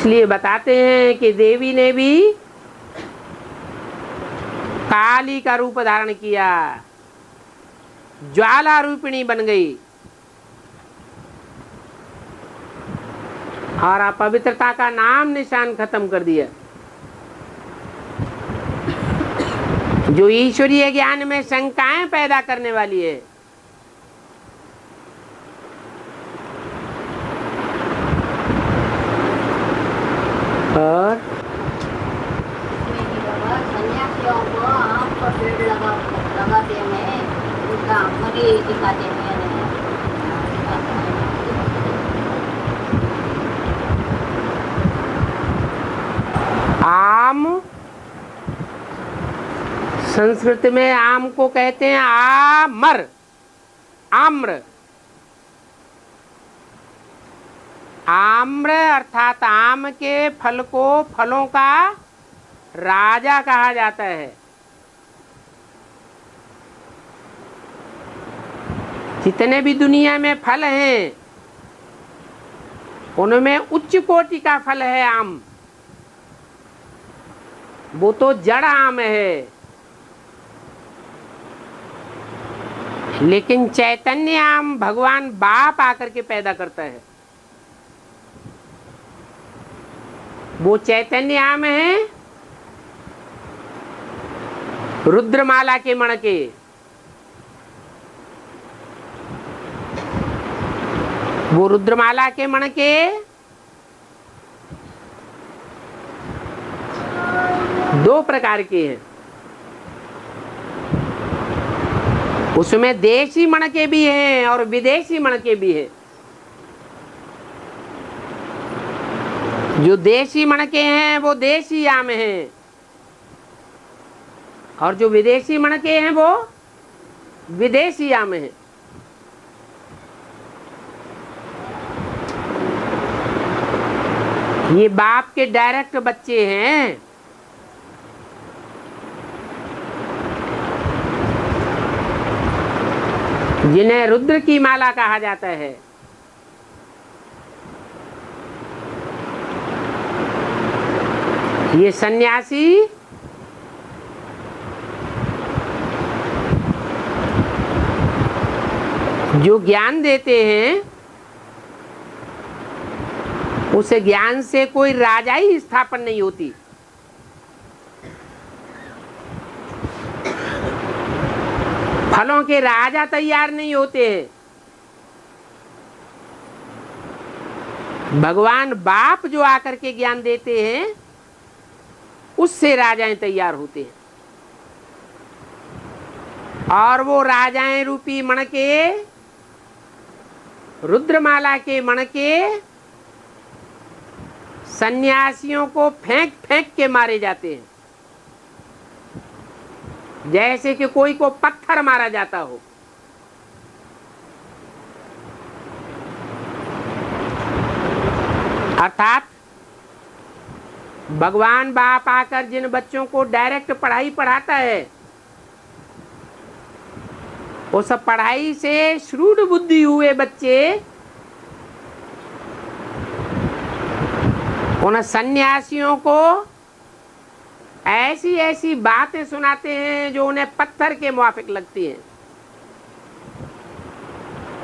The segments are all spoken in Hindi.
इसलिए बताते हैं कि देवी ने भी काली का रूप धारण किया, ज्वाला रूपिणी बन गई और अपवित्रता का नाम निशान खत्म कर दिया। जो ईश्वरीय ज्ञान में शंकाएं पैदा करने वाली है, और सन्यासियों को आम का पेड़ लगाते हैं, उनका मरी दिखाते हैं। आम संस्कृत में आम को कहते हैं आमर, आम्र। आम्र अर्थात आम के फल को फलों का राजा कहा जाता है। जितने भी दुनिया में फल हैं, उनमें उच्च कोटि का फल है आम। वो तो जड़ आम है, लेकिन चैतन्य आम भगवान बाप आकर के पैदा करता है। वो चैतन्य आम है रुद्रमाला के मणके। वो रुद्रमाला के मणके दो प्रकार के हैं। उसमें देशी मणके भी हैं और विदेशी मणके भी हैं। जो देशी मणके हैं वो देशी आम हैं, और जो विदेशी मणके हैं वो विदेशी आम हैं। ये बाप के डायरेक्ट बच्चे हैं। जिन्हें रुद्र की माला कहा जाता है। ये सन्यासी जो ज्ञान देते हैं, उस ज्ञान से कोई राजाई स्थापन नहीं होती। फलों के राजा तैयार नहीं होते हैं। भगवान बाप जो आकर के ज्ञान देते हैं, उससे राजाएं तैयार होते हैं। और वो राजाएं रूपी मणके, रुद्रमाला के मणके सन्यासियों को फेंक फेंक के मारे जाते हैं, जैसे कि कोई को पत्थर मारा जाता हो। अर्थात भगवान बाप आकर जिन बच्चों को डायरेक्ट पढ़ाई पढ़ाता है, उस पढ़ाई से श्रूड बुद्धि हुए बच्चे उन सन्यासियों को ऐसी ऐसी बातें सुनाते हैं जो उन्हें पत्थर के मुआफिक लगती हैं।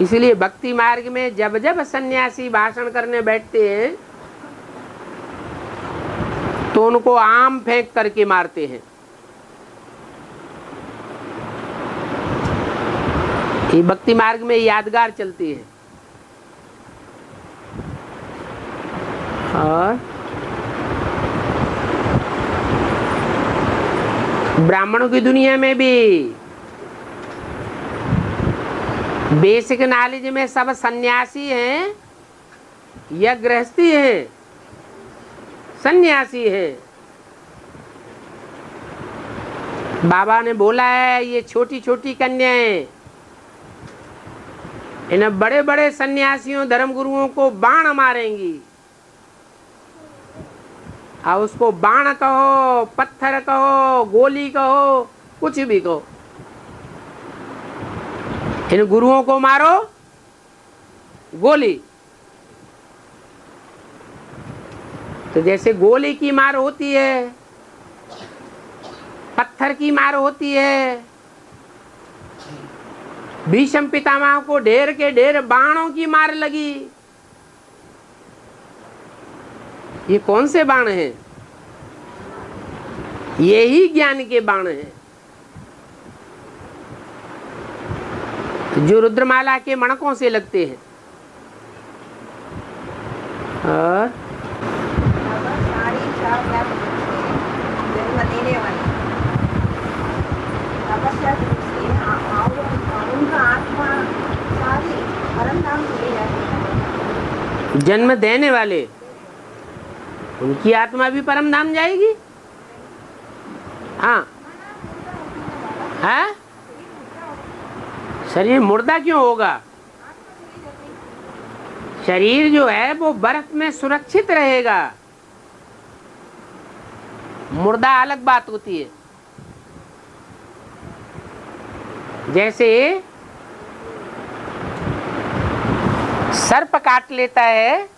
इसलिए भक्ति मार्ग में जब जब सन्यासी भाषण करने बैठते हैं, तो उनको आम फेंक करके मारते हैं। ये भक्ति मार्ग में यादगार चलती है। और ब्राह्मणों की दुनिया में भी बेसिक नॉलेज में सब सन्यासी हैं या गृहस्थी हैं? सन्यासी हैं। बाबा ने बोला है, ये छोटी छोटी कन्याएं इन बड़े बड़े सन्यासियों धर्मगुरुओं को बाण मारेंगी। अब उसको बाण कहो, पत्थर कहो, गोली कहो, कुछ भी कहो, इन गुरुओं को मारो गोली। तो जैसे गोले की मार होती है, पत्थर की मार होती है, भीष्म पितामह को ढेर के ढेर बाणों की मार लगी। ये कौन से बाण हैं? यही ज्ञान के बाण हैं, जो रुद्रमाला के मणकों से लगते हैं। और जन्म देने वाले तपस्या से उनका आत्मा सारी परम धाम ले जाती है। जन्म देने वाले, उनकी आत्मा भी परम धाम जाएगी। हाँ है? शरीर मुर्दा क्यों होगा? शरीर जो है वो बर्फ में सुरक्षित रहेगा, मुर्दा अलग बात होती है। जैसे सर्प काट लेता है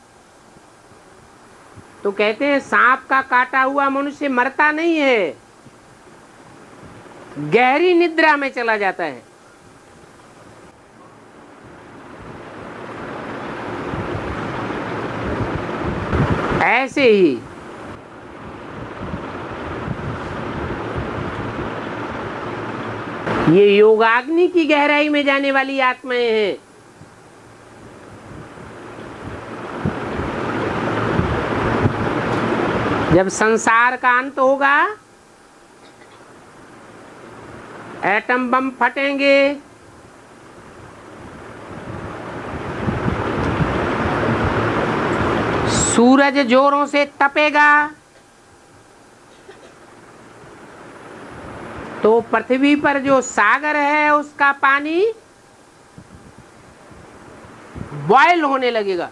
तो कहते हैं सांप का काटा हुआ मनुष्य मरता नहीं है, गहरी निद्रा में चला जाता है। ऐसे ही ये योगाग्नि की गहराई में जाने वाली आत्माएं हैं। जब संसार का अंत होगा, एटम बम फटेंगे, सूरज जोरों से तपेगा, तो पृथ्वी पर जो सागर है उसका पानी बॉयल होने लगेगा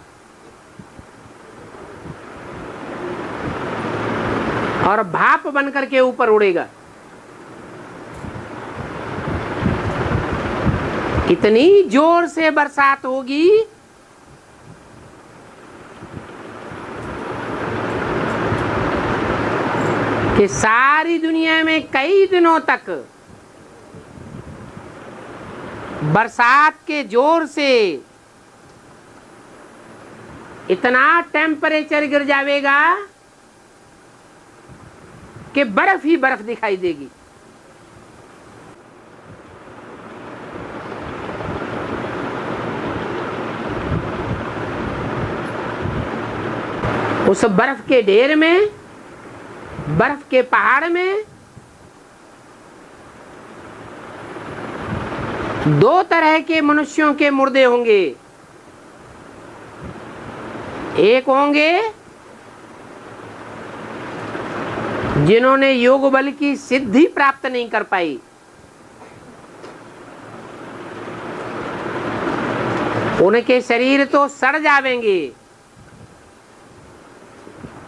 और भाप बनकर के ऊपर उड़ेगा। इतनी जोर से बरसात होगी कि सारी दुनिया में कई दिनों तक बरसात के जोर से इतना टेम्परेचर गिर जाएगा कि बर्फ ही बर्फ दिखाई देगी। उस बर्फ के ढेर में, बर्फ के पहाड़ में दो तरह के मनुष्यों के मुर्दे होंगे। एक होंगे जिन्होंने योग बल की सिद्धि प्राप्त नहीं कर पाई, उनके शरीर तो सड़ जावेंगे।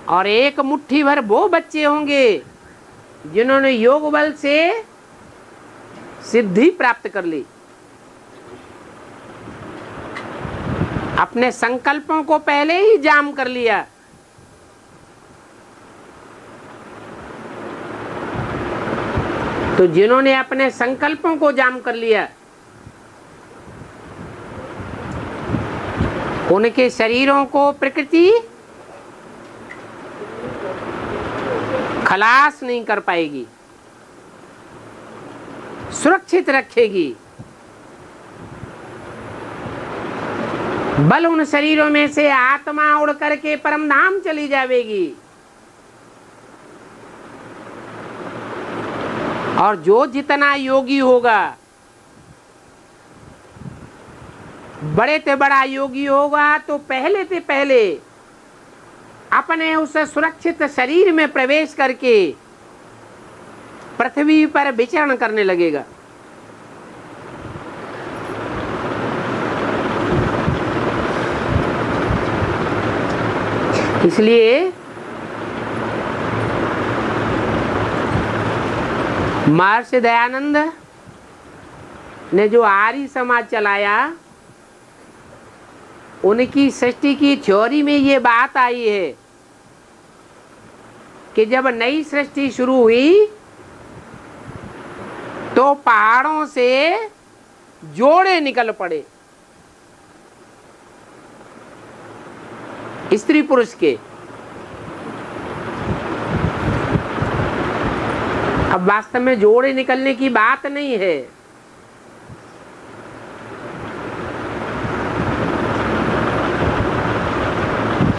और एक मुट्ठी भर वो बच्चे होंगे जिन्होंने योग बल से सिद्धि प्राप्त कर ली, अपने संकल्पों को पहले ही जाम कर लिया। तो जिन्होंने अपने संकल्पों को जाम कर लिया, उनके शरीरों को प्रकृति खलास नहीं कर पाएगी, सुरक्षित रखेगी। बल उन शरीरों में से आत्मा उड़ करके परम धाम चली जाएगी। और जो जितना योगी होगा, बड़े से बड़ा योगी होगा, तो पहले से पहले अपने उस सुरक्षित शरीर में प्रवेश करके पृथ्वी पर विचरण करने लगेगा। इसलिए महर्षि दयानंद ने जो आर्य समाज चलाया, उनकी सृष्टि की थ्योरी में ये बात आई है कि जब नई सृष्टि शुरू हुई तो पहाड़ों से जोड़े निकल पड़े, स्त्री पुरुष के। अब वास्तव में जोड़े निकलने की बात नहीं है,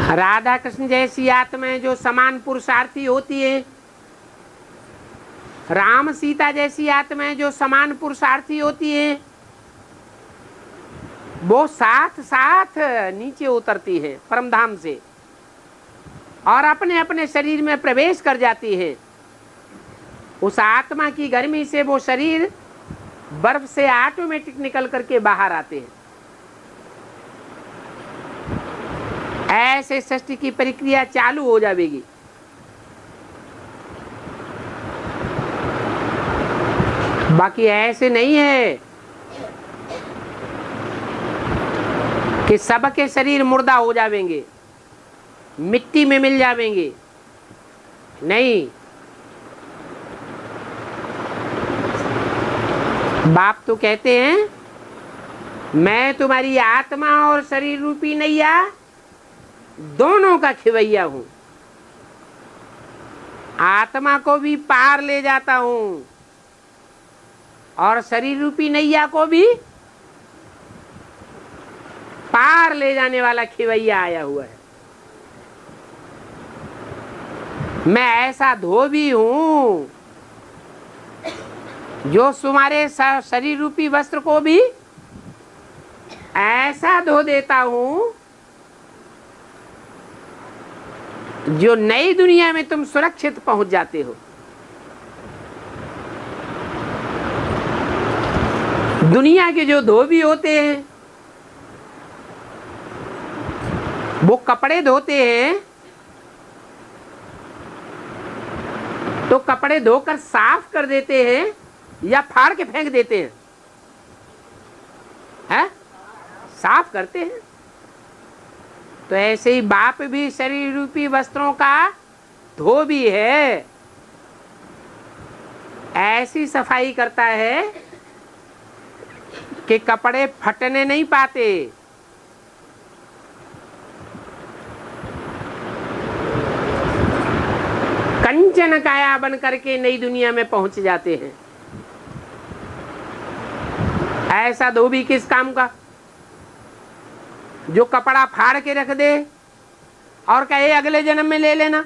राधा कृष्ण जैसी आत्माएं जो समान पुरुषार्थी होती है, राम सीता जैसी आत्माएं जो समान पुरुषार्थी होती है, वो साथ साथ नीचे उतरती है परमधाम से और अपने अपने शरीर में प्रवेश कर जाती है। उस आत्मा की गर्मी से वो शरीर बर्फ से ऑटोमेटिक निकल करके बाहर आते हैं। ऐसे सृष्टि की प्रक्रिया चालू हो जाएगी। बाकी ऐसे नहीं है कि सबके शरीर मुर्दा हो जाएंगे, मिट्टी में मिल जाएंगे। नहीं, बाप तो कहते हैं मैं तुम्हारी आत्मा और शरीर रूपी नैया दोनों का खिवैया हूं। आत्मा को भी पार ले जाता हूं और शरीर रूपी नैया को भी पार ले जाने वाला खिवैया आया हुआ है। मैं ऐसा धोबी हूं जो तुम्हारे शरीर रूपी वस्त्र को भी ऐसा धो देता हूं जो नई दुनिया में तुम सुरक्षित पहुंच जाते हो। दुनिया के जो धोबी होते हैं वो कपड़े धोते हैं तो कपड़े धोकर साफ कर देते हैं या फाड़ के फेंक देते हैं? है? साफ करते हैं। तो ऐसे ही बाप भी शरीर रूपी वस्त्रों का धोबी है, ऐसी सफाई करता है कि कपड़े फटने नहीं पाते। कंचन काया बन करके नई दुनिया में पहुंच जाते हैं। ऐसा धोबी किस काम का? जो कपड़ा फाड़ के रख दे और कहे अगले जन्म में ले लेना,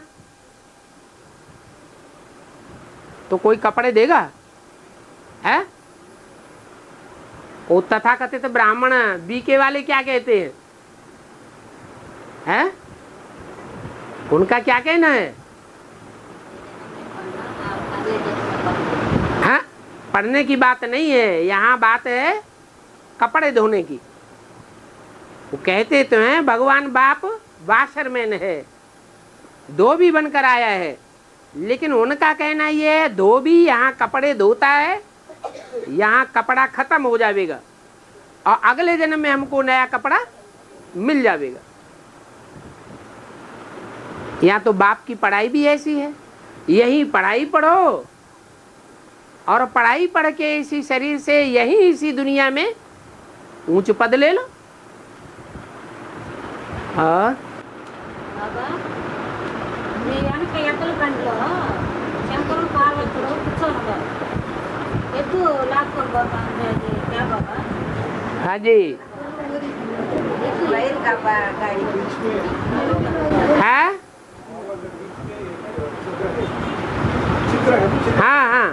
तो कोई कपड़े देगा? है? वो तथाकथित ब्राह्मण बीके वाले क्या कहते हैं? है? उनका क्या कहना है? हाँ, पढ़ने की बात नहीं है, यहाँ बात है कपड़े धोने की। वो कहते तो हैं भगवान बाप वाशरमैन है, धोबी बनकर आया है, लेकिन उनका कहना ये है धोबी यहाँ कपड़े धोता है, यहाँ कपड़ा खत्म हो जाएगा और अगले जन्म में हमको नया कपड़ा मिल जाएगा। यहाँ तो बाप की पढ़ाई भी ऐसी है, यही पढ़ाई पढ़ो और पढ़ाई पढ़ के इसी शरीर से यही इसी दुनिया में ऊंच पद ले लो। हाँ, हाँ जी, है? हाँ हाँ,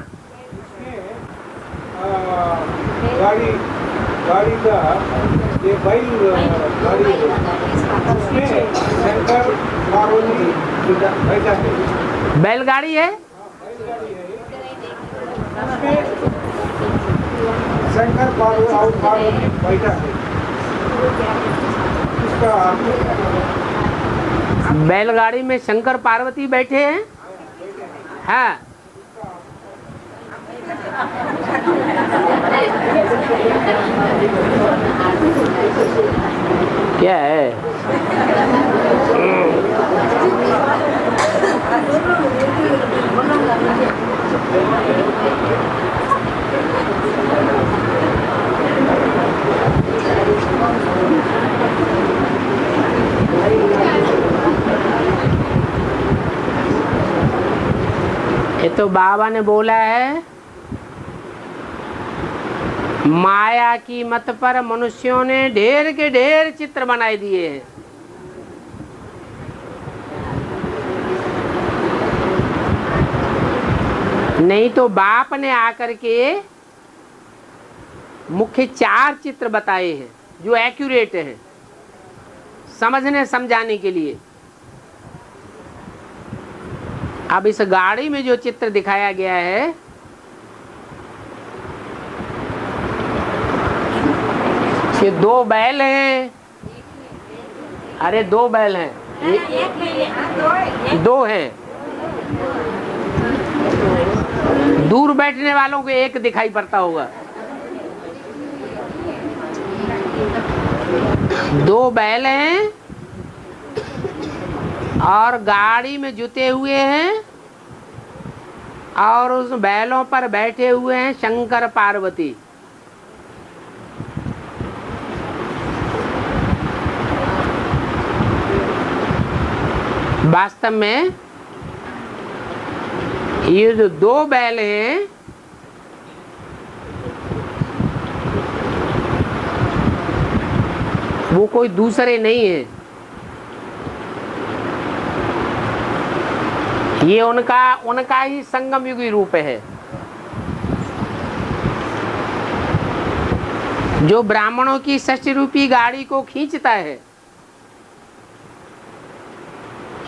गाड़ी का ये बैल गाड़ी उसमें शंकर पार्वती बैठा है। बैलगाड़ी है? उसमें शंकर पार्वती बैठा है। बैलगाड़ी में शंकर पार्वती बैठे हैं। हाँ, क्या है? तो बाबा ने बोला है, माया की मत पर मनुष्यों ने ढेर के ढेर चित्र बनाए दिए हैं। नहीं तो बाप ने आकर के मुख्य 4 चित्र बताए हैं जो एक्यूरेट हैं समझने समझाने के लिए। अब इस गाड़ी में जो चित्र दिखाया गया है, ये 2 बैल हैं। अरे 2 बैल हैं, 2 हैं। दूर बैठने वालों को एक दिखाई पड़ता होगा। 2 बैल हैं और गाड़ी में जुते हुए हैं और उस बैलों पर बैठे हुए हैं शंकर पार्वती। वास्तव में ये जो 2 बैल हैं, वो कोई दूसरे नहीं है, ये उनका ही संगम युगी रूप है। जो ब्राह्मणों की षष्ठी रूपी गाड़ी को खींचता है,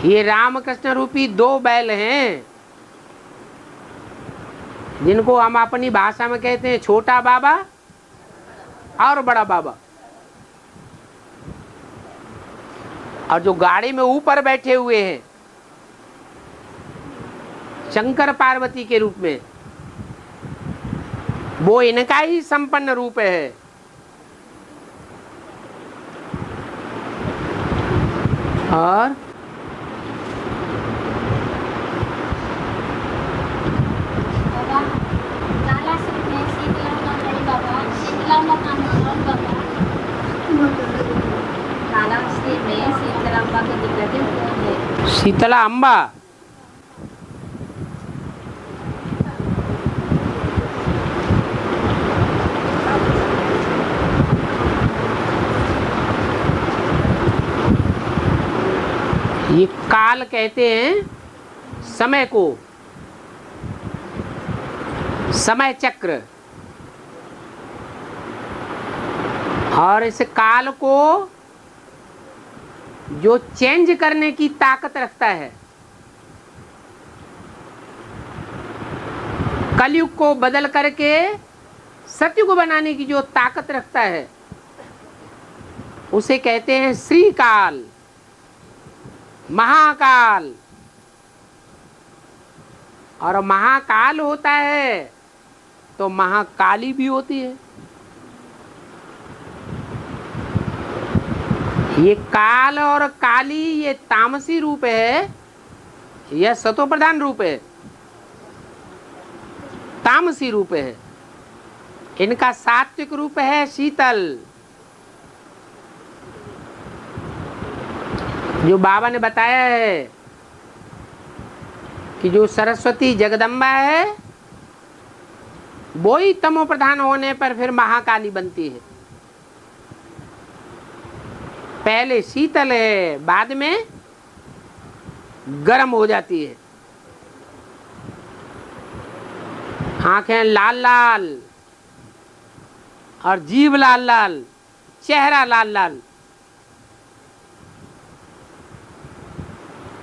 ये रामकृष्ण रूपी 2 बैल हैं, जिनको हम अपनी भाषा में कहते हैं छोटा बाबा और बड़ा बाबा। और जो गाड़ी में ऊपर बैठे हुए हैं शंकर पार्वती के रूप में, वो इनका ही संपन्न रूप है। और शीतला अम्बा, ये काल कहते हैं समय को, समय चक्र। और इस काल को जो चेंज करने की ताकत रखता है, कलयुग को बदल करके सतयुग बनाने की जो ताकत रखता है, उसे कहते हैं श्री काल, महाकाल। और महाकाल होता है तो महाकाली भी होती है। ये काल और काली ये तामसी रूप है, यह सतो प्रधान रूप है, तामसी रूप है। इनका सात्विक रूप है शीतल। जो बाबा ने बताया है कि जो सरस्वती जगदम्बा है वो ही तमो प्रधान होने पर फिर महाकाली बनती है। पहले शीतल है, बाद में गर्म हो जाती है। आंखें लाल लाल और जीभ लाल लाल, चेहरा लाल लाल,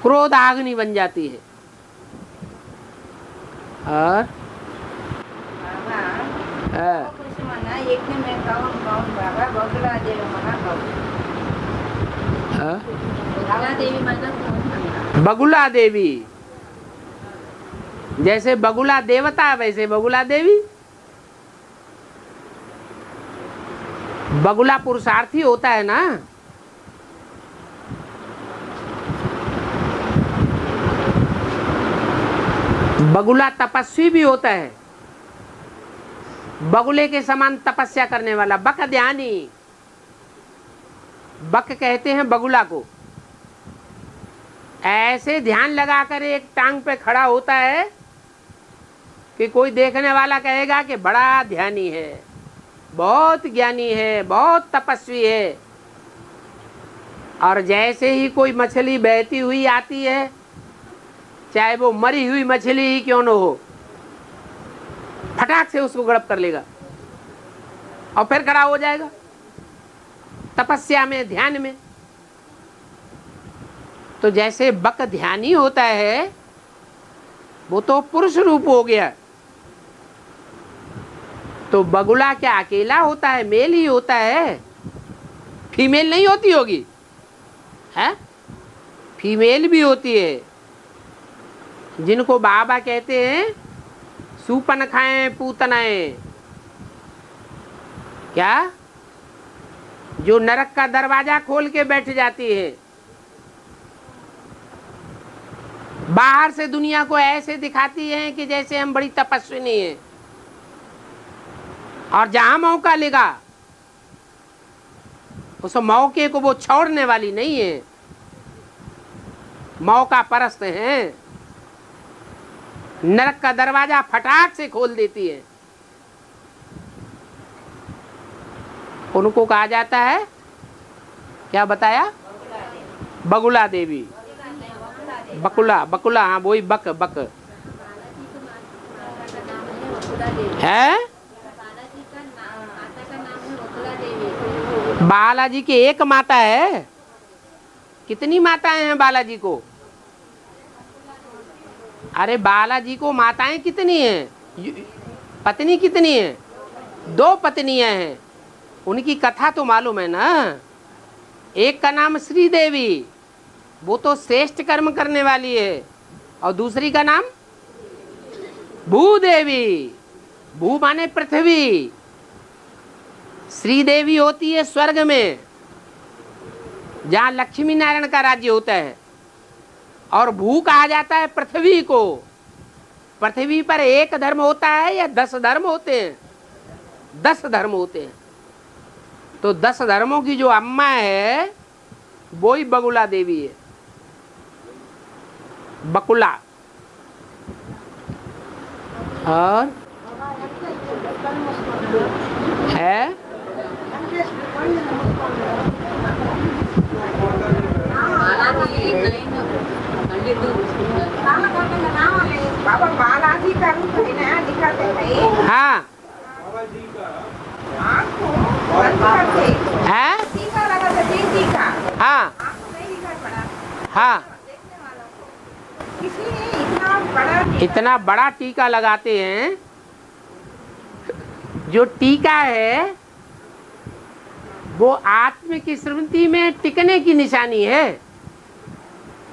क्रोध आग्नि बन जाती है। और बगुला देवी, जैसे बगुला देवता वैसे बगुला देवी। बगुला पुरुषार्थी होता है ना, बगुला तपस्वी भी होता है, बगुले के समान तपस्या करने वाला, बक ध्यानी, बक कहते हैं बगुला को। ऐसे ध्यान लगाकर एक टांग पे खड़ा होता है कि कोई देखने वाला कहेगा कि बड़ा ध्यानी है, बहुत ज्ञानी है, बहुत तपस्वी है। और जैसे ही कोई मछली बहती हुई आती है, चाहे वो मरी हुई मछली ही क्यों न हो, फटाक से उसको गड़प कर लेगा और फिर खड़ा हो जाएगा तपस्या में, ध्यान में। तो जैसे बक ध्यानी होता है, वो तो पुरुष रूप हो गया। तो बगुला क्या अकेला होता है? मेल ही होता है, फीमेल नहीं होती होगी, है? फीमेल भी होती है, जिनको बाबा कहते हैं सूपन खाएं पूतनाएं। क्या? जो नरक का दरवाजा खोल के बैठ जाती है, बाहर से दुनिया को ऐसे दिखाती हैं कि जैसे हम बड़ी तपस्विनी हैं, और जहां मौका लेगा उस मौके को वो छोड़ने वाली नहीं है, मौका परस्त हैं। नरक का दरवाजा फटाक से खोल देती है। उनको कहा जाता है, क्या बताया? बगुला देवी, बकुला, बकुला, हाँ वही, बक बक है। बालाजी की एक माता है? कितनी माताएं हैं बालाजी को? अरे बालाजी को माताएं कितनी हैं? पत्नी कितनी है? 2 पत्नियां हैं। उनकी कथा तो मालूम है ना। एक का नाम श्री देवी, वो तो श्रेष्ठ कर्म करने वाली है, और दूसरी का नाम भूदेवी। भू माने पृथ्वी। श्री देवी होती है स्वर्ग में, जहां लक्ष्मी नारायण का राज्य होता है, और भू कहा जाता है पृथ्वी को। पृथ्वी पर एक धर्म होता है या 10 धर्म होते हैं? 10 धर्म होते हैं। तो 10 धर्मों की जो अम्मा है वो ही बगुला देवी है, बकुला। और है बाबा बालाजी का रूप है ना, दिखाते हैं। हाँ, बालाजी का आँख को बंद करके है, टीका लगाते, 3 टीका। हाँ आँख नहीं दिखाई पड़ा हाँ, देखने वालों को, इसलिए इतना बड़ा टीका लगाते हैं। जो टीका है वो आत्म की स्मृति में टिकने की निशानी है।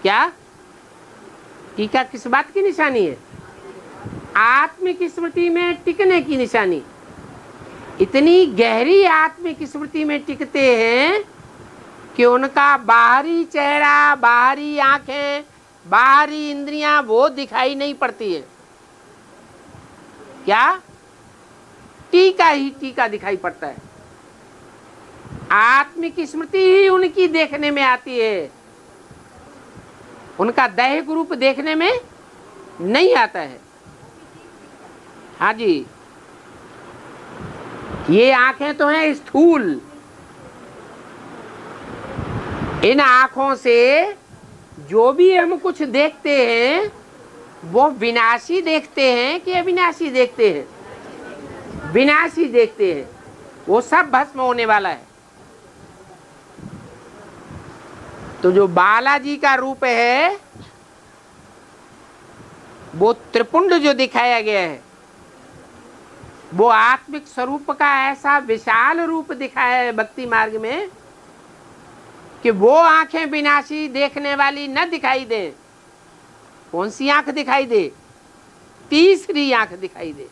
क्या? टीका किस बात की निशानी है? आत्म की स्मृति में टिकने की निशानी। इतनी गहरी आत्म की स्मृति में टिकते हैं कि उनका बाहरी चेहरा, बाहरी आंखें, बाहरी इंद्रियां वो दिखाई नहीं पड़ती है। क्या? टीका ही टीका दिखाई पड़ता है। आत्म की स्मृति ही उनकी देखने में आती है, उनका दैहिक रूप देखने में नहीं आता है। हाँ जी, ये आंखें तो हैं स्थूल। इन आंखों से जो भी हम कुछ देखते हैं वो विनाशी देखते हैं कि अविनाशी देखते हैं? विनाशी देखते हैं। वो सब भस्म होने वाला है। तो जो बालाजी का रूप है वो त्रिपुंड जो दिखाया गया है, वो आत्मिक स्वरूप का ऐसा विशाल रूप दिखाया है भक्ति मार्ग में कि वो आंखें विनाशी देखने वाली न दिखाई दे। कौन सी आंख दिखाई दे? तीसरी आंख दिखाई दे।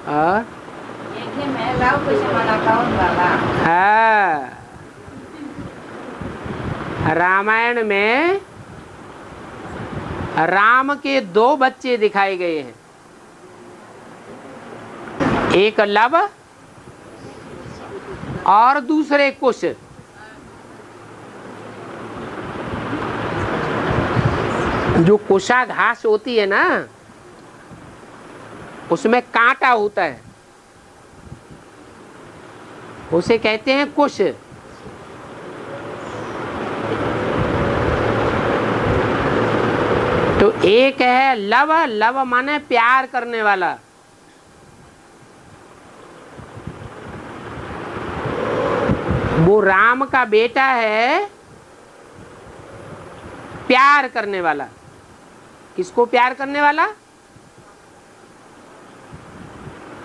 और हाँ, रामायण में राम के 2 बच्चे दिखाए गए हैं, एक लव और दूसरे कुश। जो कुशा घास होती है ना, उसमें कांटा होता है, उसे कहते हैं कुश। तो एक है लव, लव माने प्यार करने वाला। वो राम का बेटा है, प्यार करने वाला। किसको प्यार करने वाला?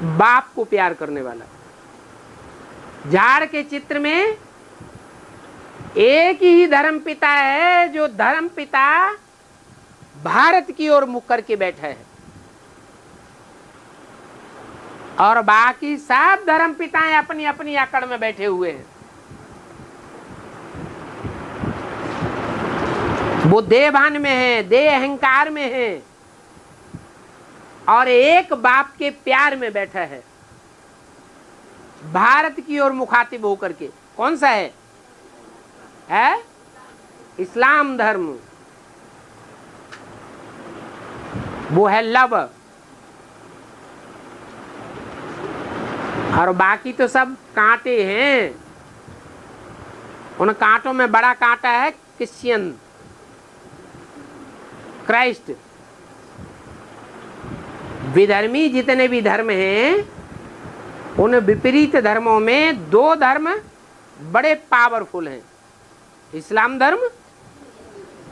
बाप को प्यार करने वाला। झाड़ के चित्र में एक ही धर्म पिता है, जो धर्म पिता भारत की ओर मुख करके बैठा है, और बाकी सब धर्म पिताएं अपनी अपनी आकड़ में बैठे हुए हैं। वो देहभान में है, देह अहंकार में है, और एक बाप के प्यार में बैठा है, भारत की ओर मुखातिब होकर के। कौन सा है? इस्लाम धर्म। वो है लव, और बाकी तो सब कांटे हैं। उन कांटों में बड़ा कांटा है क्रिश्चियन, क्राइस्ट। विधर्मी जितने भी धर्म हैं, उन विपरीत धर्मों में दो धर्म बड़े पावरफुल हैं, इस्लाम धर्म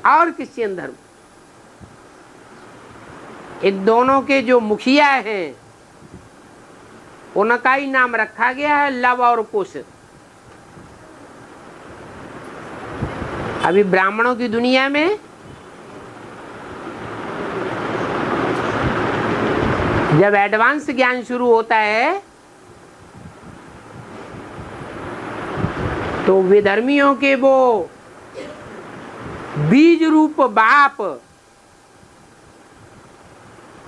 और क्रिश्चियन धर्म। इन दोनों के जो मुखिया हैं, उनका ही नाम रखा गया है लव और कुश। अभी ब्राह्मणों की दुनिया में जब एडवांस ज्ञान शुरू होता है, तो विधर्मियों के वो बीज रूप बाप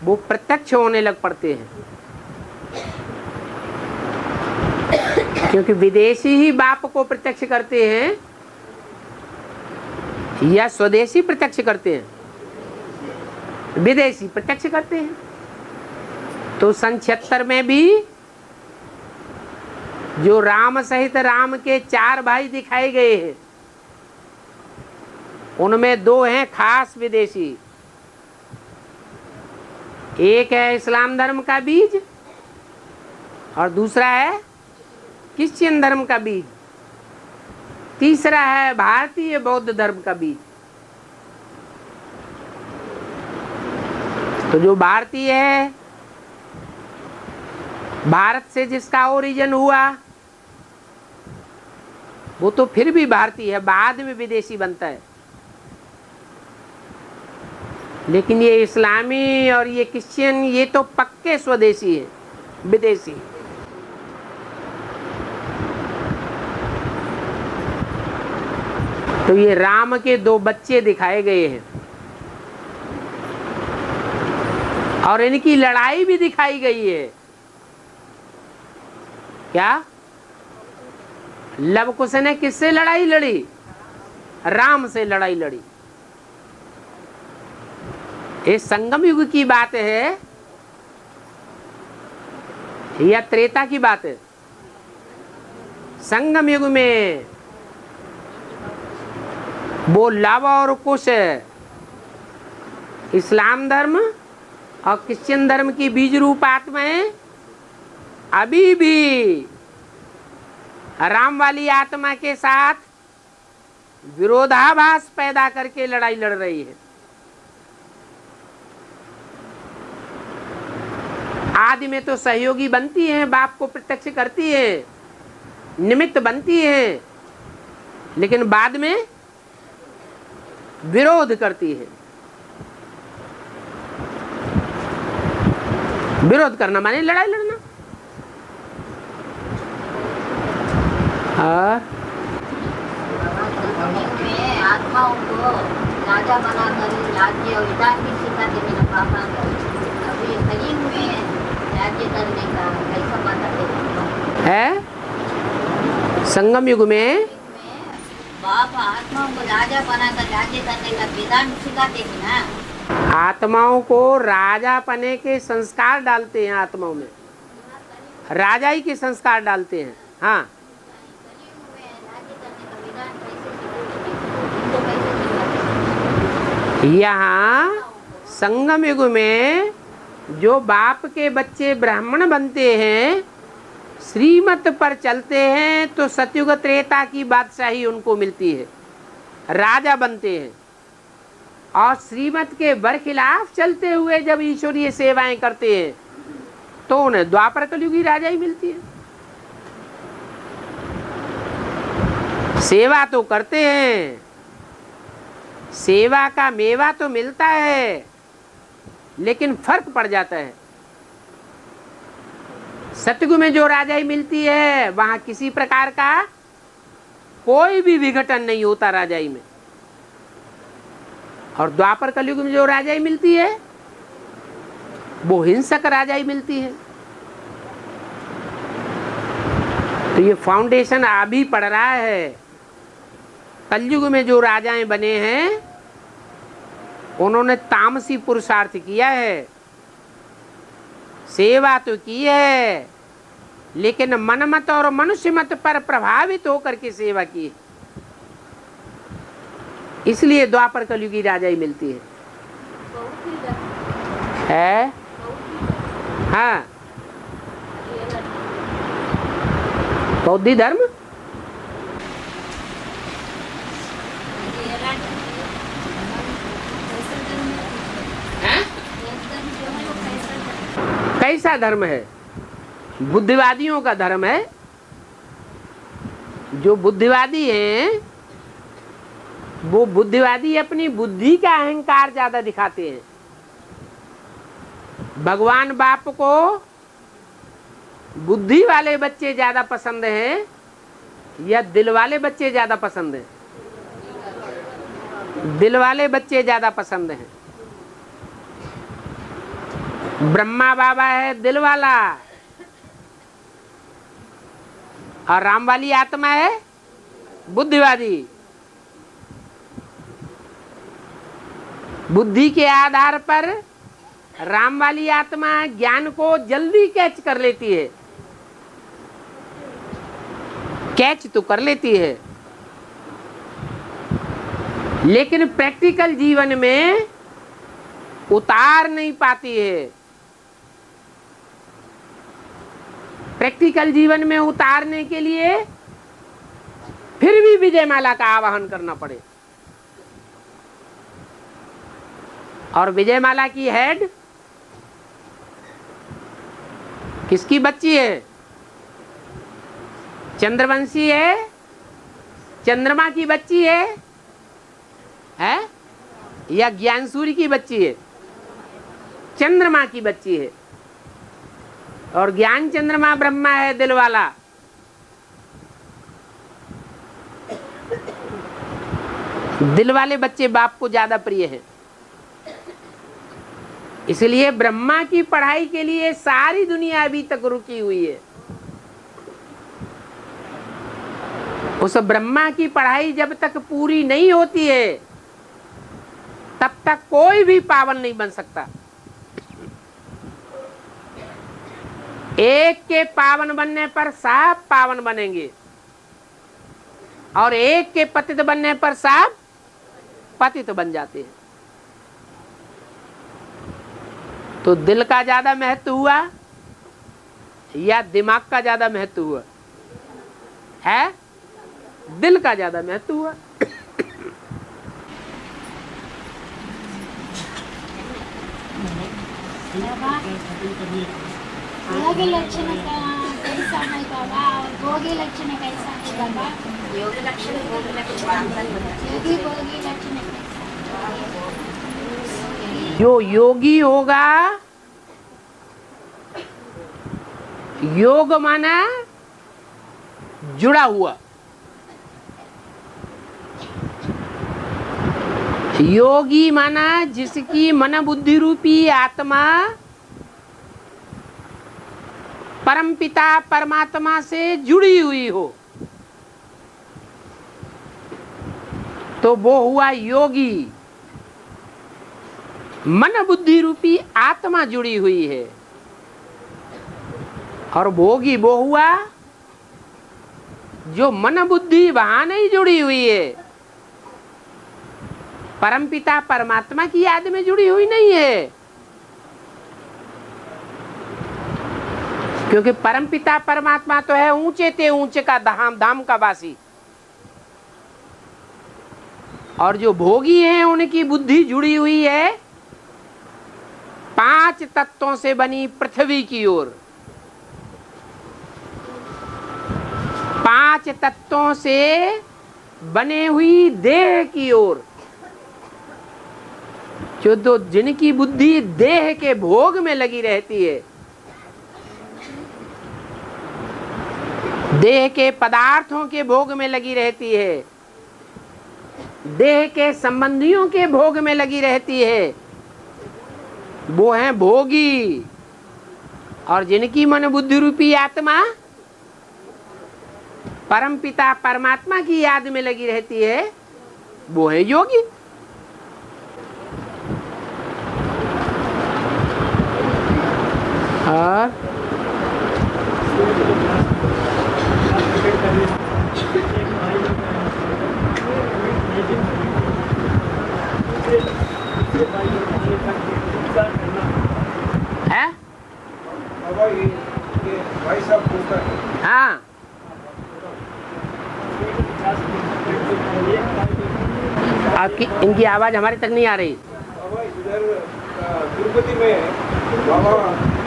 वो प्रत्यक्ष होने लग पड़ते हैं, क्योंकि विदेशी ही बाप को प्रत्यक्ष करते हैं या स्वदेशी प्रत्यक्ष करते हैं? विदेशी प्रत्यक्ष करते हैं। तो सन 76 में भी जो राम सहित राम के 4 भाई दिखाए गए हैं, उनमें 2 हैं खास विदेशी। एक है इस्लाम धर्म का बीज, और दूसरा है क्रिश्चियन धर्म का बीज, तीसरा है भारतीय बौद्ध धर्म का बीज। तो जो भारतीय है, भारत से जिसका ओरिजिन हुआ, वो तो फिर भी भारतीय है, बाद में विदेशी बनता है। लेकिन ये इस्लामी और ये क्रिश्चियन, ये तो पक्के स्वदेशी है, विदेशी। तो ये राम के 2 बच्चे दिखाए गए हैं, और इनकी लड़ाई भी दिखाई गई है। क्या? लव कुश ने किससे लड़ाई लड़ी? राम से लड़ाई लड़ी। ये संगम युग की बात है या त्रेता की बात है? संगम युग में वो लव और कुश, इस्लाम धर्म और क्रिश्चियन धर्म की बीज रूप आत्माएं अभी भी राम वाली आत्मा के साथ विरोधाभास पैदा करके लड़ाई लड़ रही है। आदि में तो सहयोगी बनती हैं, बाप को प्रत्यक्ष करती है, निमित्त बनती है, लेकिन बाद में विरोध करती है। विरोध करना माने लड़ाई लड़ना। में आत्माओं को राजा बनाकर राज्य विधान भी सिखाते मेरा पापा। अभी कलयुग में राज्य करने का कैसा बताते है? संगम युग में बाप आत्माओं को राजा बनाकर राज्य करने का विधान सिखाते हैं ना। आत्माओं को राजा पने के संस्कार डालते हैं, आत्माओं में राजाई के संस्कार डालते हैं। हाँ, कलयुग में राज्य करने का विधान कैसे सिखाते हैं? यहाँ संगम युग में जो बाप के बच्चे ब्राह्मण बनते हैं, श्रीमत पर चलते हैं, तो सतयुग त्रेता की बादशाही उनको मिलती है, राजा बनते हैं। और श्रीमत के बरखिलाफ चलते हुए जब ईश्वरीय सेवाएं करते हैं तो उन्हें द्वापर कलयुग की राजाई मिलती है। सेवा तो करते हैं, सेवा का मेवा तो मिलता है, लेकिन फर्क पड़ जाता है। सतयुग में जो राजाई मिलती है वहां किसी प्रकार का कोई भी विघटन नहीं होता राजाई में, और द्वापर कलयुग में जो राजाई मिलती है वो हिंसक राजाई मिलती है। तो ये फाउंडेशन अभी पड़ रहा है। कलयुग में जो राजाएं बने हैं उन्होंने तामसी पुरुषार्थ किया है, सेवा तो की है, लेकिन मनमत और मनुष्य मत पर प्रभावित होकर के सेवा की, इसलिए द्वापर कलयुग की राजाई मिलती है? हाँ, बौद्धि धर्म कैसा धर्म है? बुद्धिवादियों का धर्म है। जो बुद्धिवादी हैं वो बुद्धिवादी अपनी बुद्धि का अहंकार ज्यादा दिखाते हैं। भगवान बाप को बुद्धि वाले बच्चे ज्यादा पसंद हैं या दिल वाले बच्चे ज्यादा पसंद हैं? दिल वाले बच्चे ज्यादा पसंद हैं। ब्रह्मा बाबा है दिल वाला, और राम वाली आत्मा है बुद्धिवादी। बुद्धि के आधार पर राम वाली आत्मा ज्ञान को जल्दी कैच कर लेती है, कैच तो कर लेती है, लेकिन प्रैक्टिकल जीवन में उतार नहीं पाती है। प्रैक्टिकल जीवन में उतारने के लिए फिर भी विजयमाला का आवाहन करना पड़े, और विजयमाला की हेड किसकी बच्ची है? चंद्रवंशी है, चंद्रमा की बच्ची है या ज्ञानसूर्य की बच्ची है? चंद्रमा की बच्ची है, और ज्ञान चंद्रमा ब्रह्मा है दिल वाला। दिल वाले बच्चे बाप को ज्यादा प्रिय हैं, इसलिए ब्रह्मा की पढ़ाई के लिए सारी दुनिया अभी तक रुकी हुई है। उस ब्रह्मा की पढ़ाई जब तक पूरी नहीं होती है तब तक कोई भी पावन नहीं बन सकता। एक के पावन बनने पर सब पावन बनेंगे, और एक के पतित बनने पर सब पतित बन जाते हैं। तो दिल का ज्यादा महत्व हुआ या दिमाग का ज्यादा महत्व हुआ? है दिल का ज्यादा महत्व हुआ। योगी लक्षण कैसा है बाबा और भोगी लक्षण कैसा है बाबा? योगी लक्षण भोगी लक्षण योगी भोगी लक्षण कैसा? जो योगी होगा, योग माना जुड़ा हुआ, योगी माना जिसकी मन बुद्धि रूपी आत्मा परमपिता परमात्मा से जुड़ी हुई हो। तो वो हुआ योगी। मन बुद्धि रूपी आत्मा जुड़ी हुई है। और भोगी वो हुआ जो मन बुद्धि वहां नहीं जुड़ी हुई है, परमपिता परमात्मा की याद में जुड़ी हुई नहीं है। क्योंकि परमपिता परमात्मा तो है ऊंचे ते ऊंचे का धाम धाम का वासी, और जो भोगी हैं उनकी बुद्धि जुड़ी हुई है 5 तत्वों से बनी पृथ्वी की ओर। 5 तत्वों से बने हुई देह की ओर। जो जिनकी बुद्धि देह के भोग में लगी रहती है, देह के पदार्थों के भोग में लगी रहती है, देह के संबंधियों के भोग में लगी रहती है, वो हैं भोगी। और जिनकी मन बुद्धि रूपी आत्मा परमपिता परमात्मा की याद में लगी रहती है, वो है योगी। और है? ये भाई साहब पूछता है। हाँ, आपकी इनकी आवाज हमारे तक नहीं आ रही। बाबा इधर तिरुपति में बाबा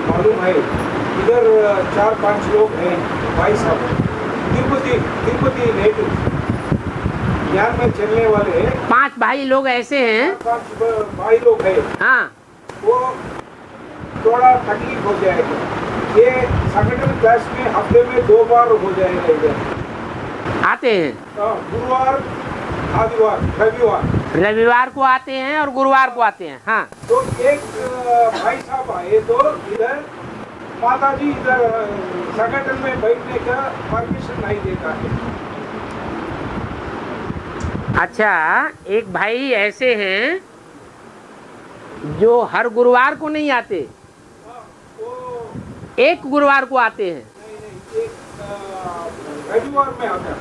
मालूम है, इधर 4-5 लोग हैं भाई साहब, तिरुपति नेटिव ज्ञान में चलने वाले 5 भाई लोग ऐसे हैं। 5 भाई लोग हैं। हाँ, वो थोड़ा तकलीफ हो जाएगा। ये संगठन क्लास में हफ्ते में 2 बार हो जाएगा इधर। आते हैं गुरुवार, आदिवार, रविवार को आते हैं और गुरुवार को आते हैं। हाँ, तो एक भाई साहब आए तो इधर माता जी इधर संगठन में बैठने का परमिशन नहीं देता है। अच्छा, एक भाई ऐसे हैं जो हर गुरुवार को नहीं आते, वो एक गुरुवार को आते हैं। नहीं, एक रविवार में आता है।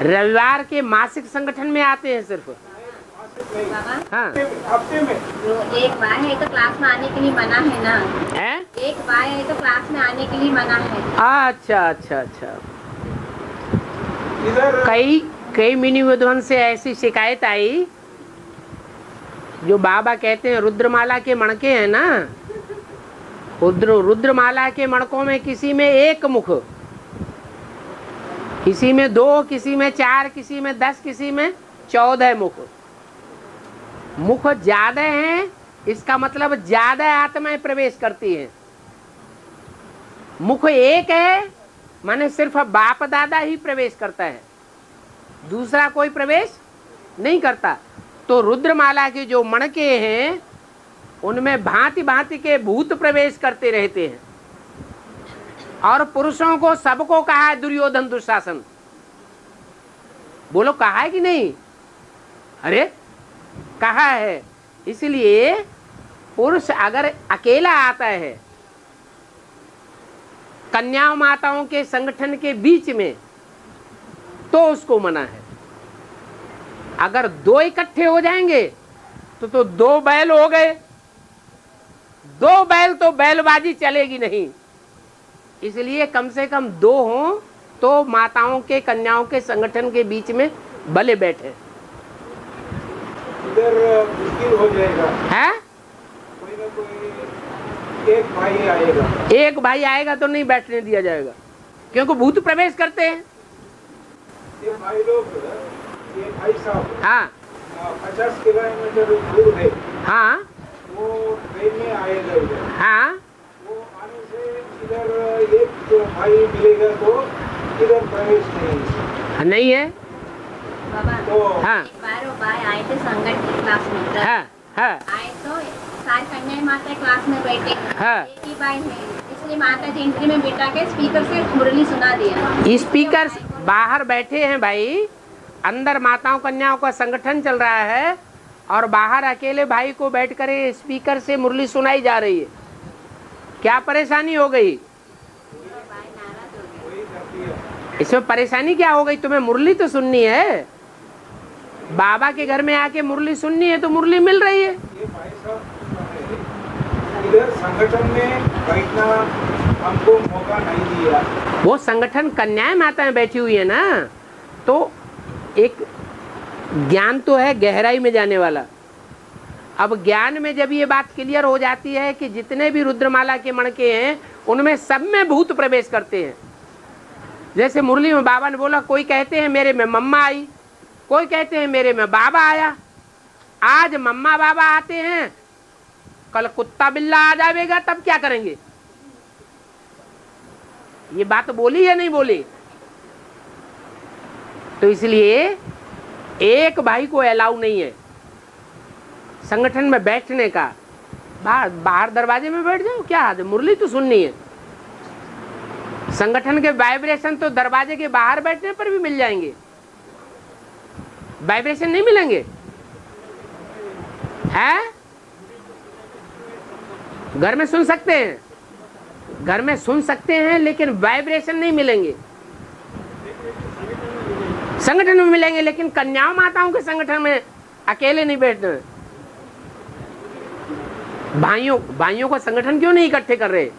रविवार के मासिक संगठन में आते हैं सिर्फ। बाबा, हाँ, हफ्ते में जो एक बार है तो क्लास में आने के लिए मना है ना। है? एक बार है तो क्लास में आने के लिए मना है। अच्छा अच्छा अच्छा। इधर कई मिनी विद्वान से ऐसी शिकायत आई, जो बाबा कहते हैं रुद्रमाला के मणके हैं ना, रुद्रमाला के मणकों में किसी में 1 मुख, किसी में 2, किसी में 4, किसी में 10, किसी में 14 मुख। मुख ज्यादा हैं, इसका मतलब ज्यादा आत्माएं प्रवेश करती हैं। मुख 1 है, माने सिर्फ बाप दादा ही प्रवेश करता है, दूसरा कोई प्रवेश नहीं करता। तो रुद्रमाला के जो मणके हैं उनमें भांति भांति के भूत प्रवेश करते रहते हैं। और पुरुषों को सबको कहा है दुर्योधन दुशासन। बोलो कहा है कि नहीं? अरे कहा है। इसलिए पुरुष अगर अकेला आता है कन्या माताओं के संगठन के बीच में तो उसको मना है। अगर 2 इकट्ठे हो जाएंगे तो 2 बैल हो गए। 2 बैल तो बैलबाजी चलेगी नहीं, इसलिए कम से कम 2 हों तो माताओं के कन्याओं के संगठन के बीच में भले बैठे। इधर मुश्किल हो जाएगा है? कोई ना कोई एक भाई आएगा। एक भाई आएगा तो नहीं बैठने दिया जाएगा, क्योंकि भूत प्रवेश करते हैं। ये भाई लोग, ये भाई साहब हाँ 50 किलोमीटर दूर है। हाँ वो ट्रेन में आएगा इधर। हाँ, वो आने से इधर एक भाई मिलेगा तो इधर प्रवेश नहीं है। बाबा, तो हाँ एक बार वो भाई आए थे संगठन की क्लास में। हाँ हाँ आए तो सारी कन्या माता क्लास में बैठे। हाँ। एक ही भाई है, इसलिए माता जी एंट्री में बिठा के स्पीकर से मुरली सुना दिया। स्पीकर बाहर बैठे हैं भाई, अंदर माताओं कन्याओं का संगठन चल रहा है और बाहर अकेले भाई को बैठकर स्पीकर से मुरली सुनाई जा रही है। क्या परेशानी हो गई इसमें? परेशानी क्या हो गई? तुम्हें मुरली तो सुननी है, बाबा के घर में आके मुरली सुननी है तो मुरली मिल रही है। ये भाई साहब इधर संगठन में बैठना हमको मौका नहीं दिया। वो संगठन कन्याएं माताएं बैठी हुई है ना, तो एक ज्ञान तो है गहराई में जाने वाला। अब ज्ञान में जब ये बात क्लियर हो जाती है कि जितने भी रुद्रमाला के मणके हैं उनमें सब में भूत प्रवेश करते हैं। जैसे मुरली में बाबा ने बोला, कोई कहते हैं मेरे में मम्मा आई, कोई कहते हैं मेरे में बाबा आया। आज मम्मा बाबा आते हैं, कल कुत्ता बिल्ला आ जाएगा, तब क्या करेंगे? ये बात बोली या नहीं बोली? तो इसलिए एक भाई को अलाउ नहीं है संगठन में बैठने का। बाहर दरवाजे में बैठ जाओ, क्या है? मुरली तो सुननी है। संगठन के वाइब्रेशन तो दरवाजे के बाहर बैठने पर भी मिल जाएंगे, वाइब्रेशन नहीं मिलेंगे हैं? घर में सुन सकते हैं, घर में सुन सकते हैं, लेकिन वाइब्रेशन नहीं मिलेंगे। संगठन में मिलेंगे, लेकिन कन्याओं माताओं के संगठन में अकेले नहीं बैठना। भाइयों को संगठन क्यों नहीं इकट्ठे कर रहे?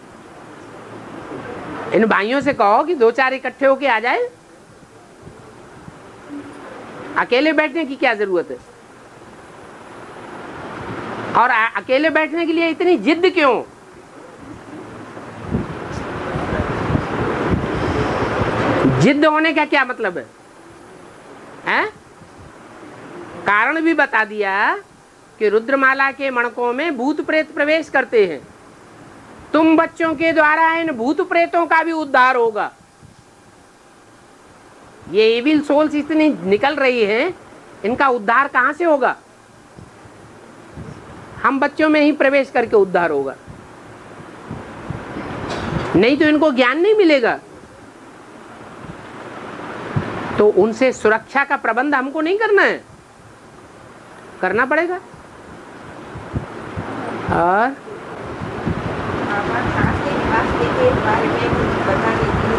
इन भाइयों से कहो कि 2-4 इकट्ठे होके आ जाए। अकेले बैठने की क्या जरूरत है? और अकेले बैठने के लिए इतनी जिद क्यों? जिद होने का क्या मतलब है? हैं? कारण भी बता दिया कि रुद्रमाला के मणकों में भूत प्रेत प्रवेश करते हैं। तुम बच्चों के द्वारा इन भूत प्रेतों का भी उद्धार होगा। ये इविल सोल्स इतनी निकल रही हैं, इनका उद्धार कहां से होगा? हम बच्चों में ही प्रवेश करके उद्धार होगा, नहीं तो इनको ज्ञान नहीं मिलेगा। तो उनसे सुरक्षा का प्रबंध हमको नहीं करना है, करना पड़ेगा। और बाबा काशी निवास के बारे में कुछ बता दीजिए।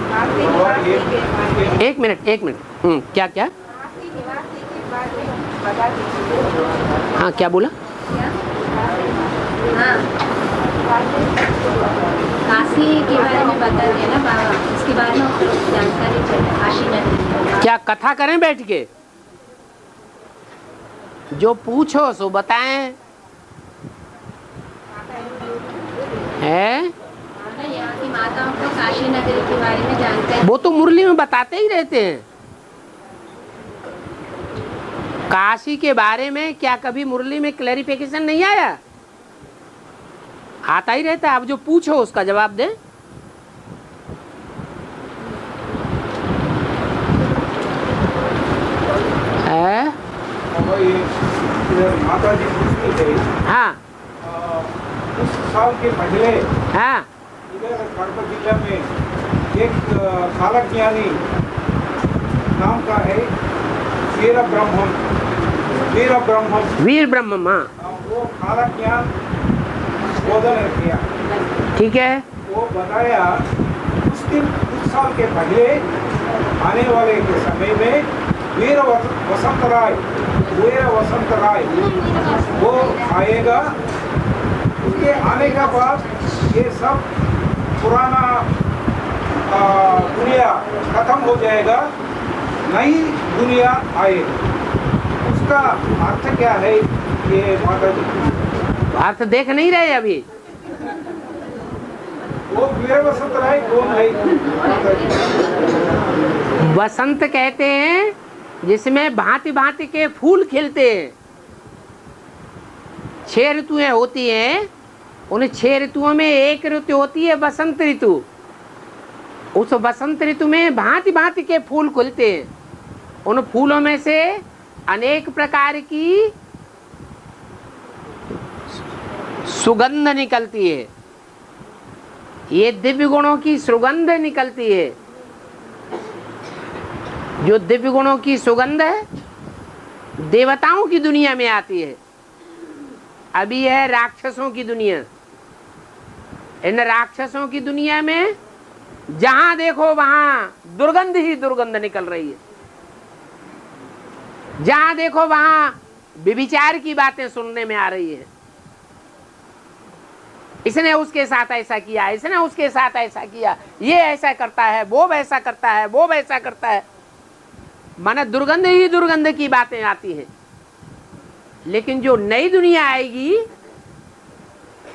काशी निवास के बारे में। एक मिनट। क्या काशी निवास के बारे में बता दीजिए। हाँ, क्या बोला? हाँ, काशी के बारे में बता दिया ना बाबा, इसके बारे में जानकारी चाहिए। काशी नगरी क्या कथा करें बैठ के? जो पूछो सो बताएं। है यहाँ की माताओं को काशी नगरी के बारे में जानकारी। वो तो मुरली में बताते ही रहते हैं। काशी के बारे में क्या कभी मुरली में क्लैरिफिकेशन नहीं आया? आता ही रहता है। अब जो पूछो उसका जवाब दे। माता जी पूछती थे। हाँ, कुछ साल के पहले हाँ, इधर कड़पा जिला में एक कालक ज्ञानी नाम का है, वीर ब्रह्मम। हाँ, वो कालक ज्ञान बोधन किया। ठीक है। वो बताया कुछ साल के पहले आने वाले के समय में वीर वसंत राय वो आएगा। उसके आने का बाद ये सब पुराना दुनिया खत्म हो जाएगा, नई दुनिया आएगी। उसका अर्थ क्या है? ये माता जी अर्थ देख नहीं रहे अभी। वो वीर वसंत राय कौन है? वसंत कहते हैं जिसमें भांति भांति के फूल खिलते हैं। 6 ऋतुएं होती हैं, उन 6 ऋतुओं में एक ऋतु होती है बसंत ऋतु। उस बसंत ऋतु में भांति भांति के फूल खुलते हैं। उन फूलों में से अनेक प्रकार की सुगंध निकलती है। ये दिव्य गुणों की सुगंध निकलती है। जो दिव्य गुणों की सुगंध है देवताओं की दुनिया में आती है। अभी है राक्षसों की दुनिया। इन राक्षसों की दुनिया में जहां देखो वहां दुर्गंध ही दुर्गंध निकल रही है। जहां देखो वहां व्यभिचार की बातें सुनने में आ रही है। इसने उसके साथ ऐसा किया, इसने उसके साथ ऐसा किया, ये ऐसा करता है, वो वैसा करता है, वो वैसा करता है। माने दुर्गंध ही दुर्गंध की बातें आती हैं। लेकिन जो नई दुनिया आएगी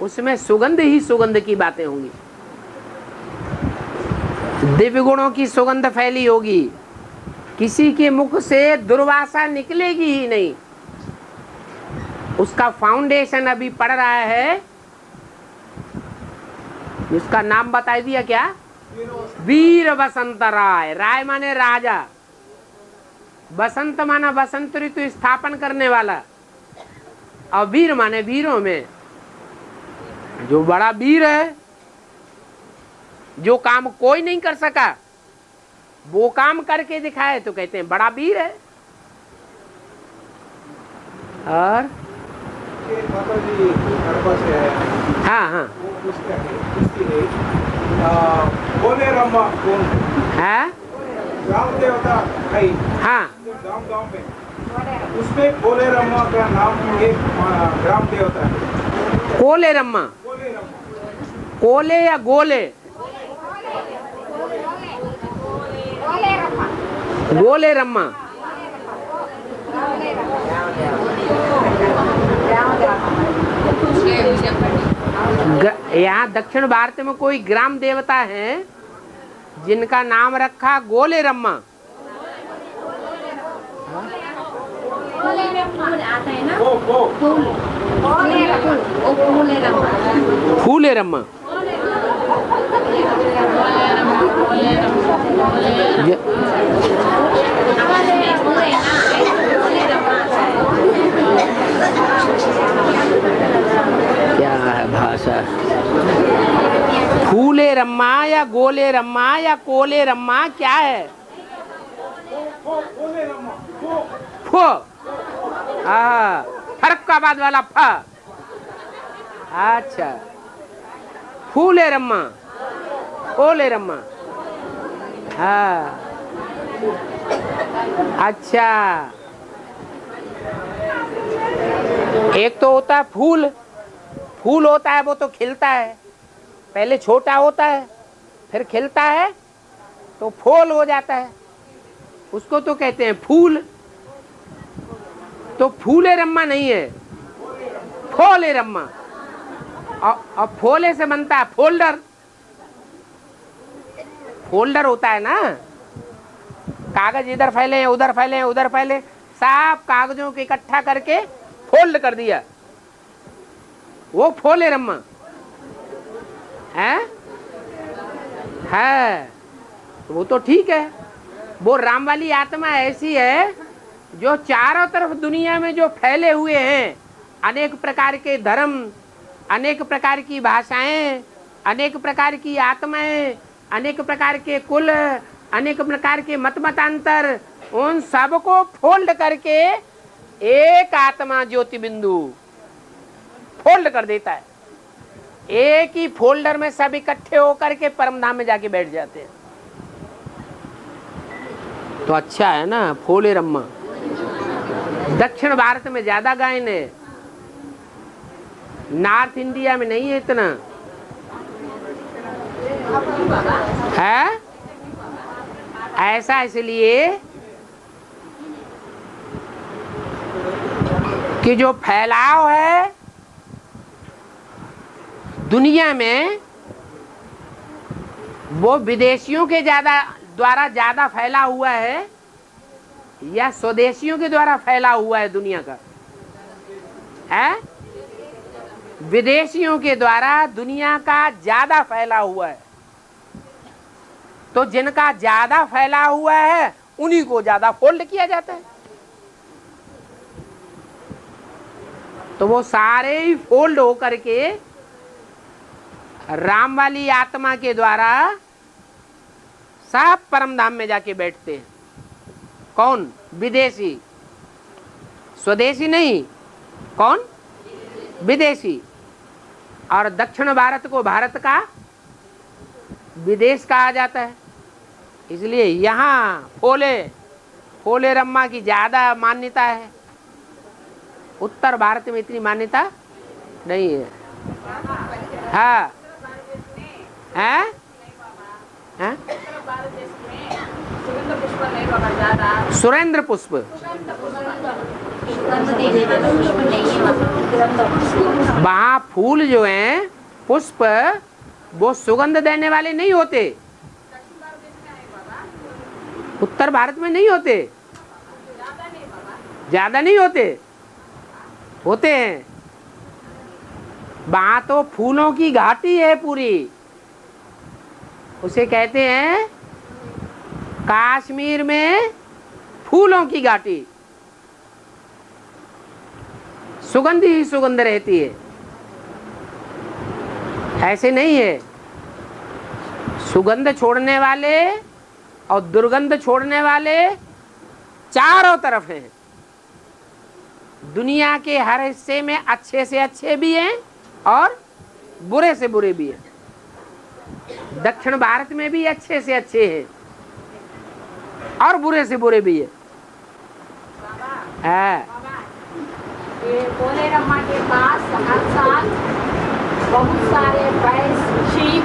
उसमें सुगंध ही सुगंध की बातें होंगी। दिव्य गुणों की सुगंध फैली होगी। किसी के मुख से दुर्वासा निकलेगी ही नहीं। उसका फाउंडेशन अभी पड़ रहा है। इसका नाम बता दिया क्या? वीर बसंत राय। राय माने राजा, बसंत माना बसंत ऋतु स्थापन करने वाला, और वीर माने वीरों में जो बड़ा वीर है। जो काम कोई नहीं कर सका वो काम करके दिखाए तो कहते हैं बड़ा वीर है। और माता जी हड़बा से है। हाँ हाँ वो उसकी है बोले रम्मा कौन है। ग्राम देवता है हाँ गांव गांव में, उसमें बोले रम्मा का नाम एक ग्राम देवता है। कोले रम्मा। बोले रम्मा, कोले या गोले? गोले रम्मा। यहाँ दक्षिण भारत में कोई ग्राम देवता है जिनका नाम रखा गोले रम्मा। फूले रम्मा। क्या है भाषा? फूले रम्मा या गोले रम्मा या कोले रम्मा क्या है? बोले रम्मा फो। फर्क का बाद वाला फ। अच्छा, फूले रम्मा, कोले रम्मा। हाँ अच्छा, एक तो होता है फूल। फूल होता है वो तो खिलता है, पहले छोटा होता है फिर खिलता है तो फूल हो जाता है, उसको तो कहते हैं फूल। तो फूले रम्मा नहीं है, फोले रम्मा। और फोले से बनता है फोल्डर। फोल्डर होता है ना, कागज इधर फैले उधर फैले उधर फैले, सब कागजों को इकट्ठा करके फोल्ड कर दिया, वो फोले रम्मा है। वो तो ठीक है। वो राम वाली आत्मा ऐसी है जो चारों तरफ दुनिया में जो फैले हुए हैं, अनेक प्रकार के धर्म, अनेक प्रकार की भाषाएं, अनेक प्रकार की आत्माएं, अनेक प्रकार के कुल, अनेक प्रकार के मत मतांतर, उन सबको फोल्ड करके एक आत्मा ज्योति बिंदु फोल्ड कर देता है। एक ही फोल्डर में सब इकट्ठे होकर के परमधाम में जाके बैठ जाते हैं। तो अच्छा है ना, फोले रम्मा। दक्षिण भारत में ज्यादा गायन है, नॉर्थ इंडिया में नहीं है इतना है। ऐसा इसलिए कि जो फैलाव है दुनिया में वो विदेशियों के द्वारा ज्यादा फैला हुआ है या स्वदेशियों के द्वारा फैला हुआ है दुनिया का है? विदेशियों के द्वारा दुनिया का ज्यादा फैला हुआ है। तो जिनका ज्यादा फैला हुआ है उन्हीं को ज्यादा फोल्ड किया जाता है। तो वो सारे ही फोल्ड होकर के राम वाली आत्मा के द्वारा सब परम धाम में जाके बैठते हैं। कौन? विदेशी। स्वदेशी नहीं, कौन? विदेशी। और दक्षिण भारत को भारत का विदेश कहा जाता है। इसलिए यहाँ फोले रम्मा की ज्यादा मान्यता है, उत्तर भारत में इतनी मान्यता नहीं है। हाँ हैं? हैं? सुरेंद्र पुष्प, वहाँ फूल जो हैं पुष्प वो सुगंध देने वाले नहीं होते, उत्तर भारत में नहीं होते, ज्यादा नहीं होते, होते हैं। वहाँ तो फूलों की घाटी है पूरी, उसे कहते हैं कश्मीर में फूलों की घाटी, सुगंध ही सुगंध रहती है। ऐसे नहीं है, सुगंध छोड़ने वाले और दुर्गंध छोड़ने वाले चारों तरफ हैं। दुनिया के हर हिस्से में अच्छे से अच्छे भी हैं और बुरे से बुरे भी हैं। दक्षिण भारत में भी अच्छे से अच्छे हैं और बुरे से बुरे भी है। ये भोले रम्मा के पास हर साल बहुत सारे भैंस, शीप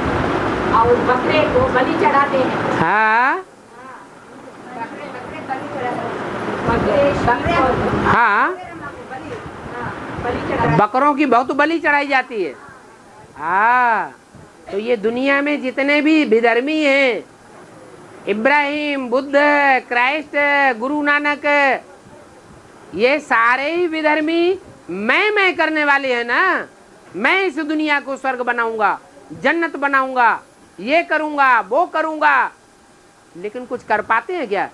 और बकरे को बलि चढ़ाते हैं। हाँ बकरे बलि चढ़ाते हैं। हाँ, बलि चढ़ाते। बकरों की बहुत बलि चढ़ाई जाती है। हाँ, तो ये दुनिया में जितने भी विधर्मी हैं, इब्राहिम, बुद्ध, क्राइस्ट, गुरु नानक, ये सारे ही विधर्मी मैं करने वाले हैं ना। मैं इस दुनिया को स्वर्ग बनाऊंगा, जन्नत बनाऊंगा, ये करूंगा, वो करूंगा, लेकिन कुछ कर पाते हैं क्या?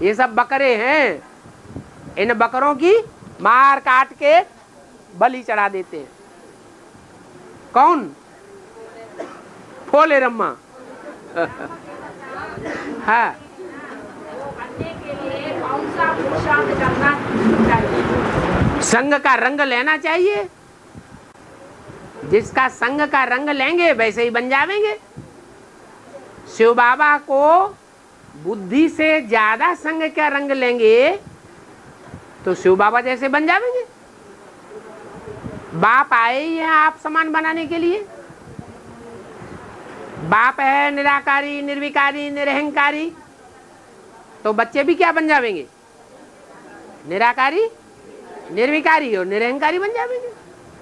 ये सब बकरे हैं, इन बकरों की मार काट के बलि चढ़ा देते हैं। कौन? फोले रम्मा। हाँ, संग का रंग लेना चाहिए। जिसका संग का रंग लेंगे वैसे ही बन जावेंगे। शिव बाबा को बुद्धि से ज्यादा संग का रंग लेंगे तो शिव बाबा जैसे बन जावेंगे। बाप आए ही हैं आप समान बनाने के लिए। बाप है निराकारी, निर्विकारी, निरहंकारी, तो बच्चे भी क्या बन जावेंगे? निराकारी, निर्विकारी और निरहंकारी बन जावेंगे।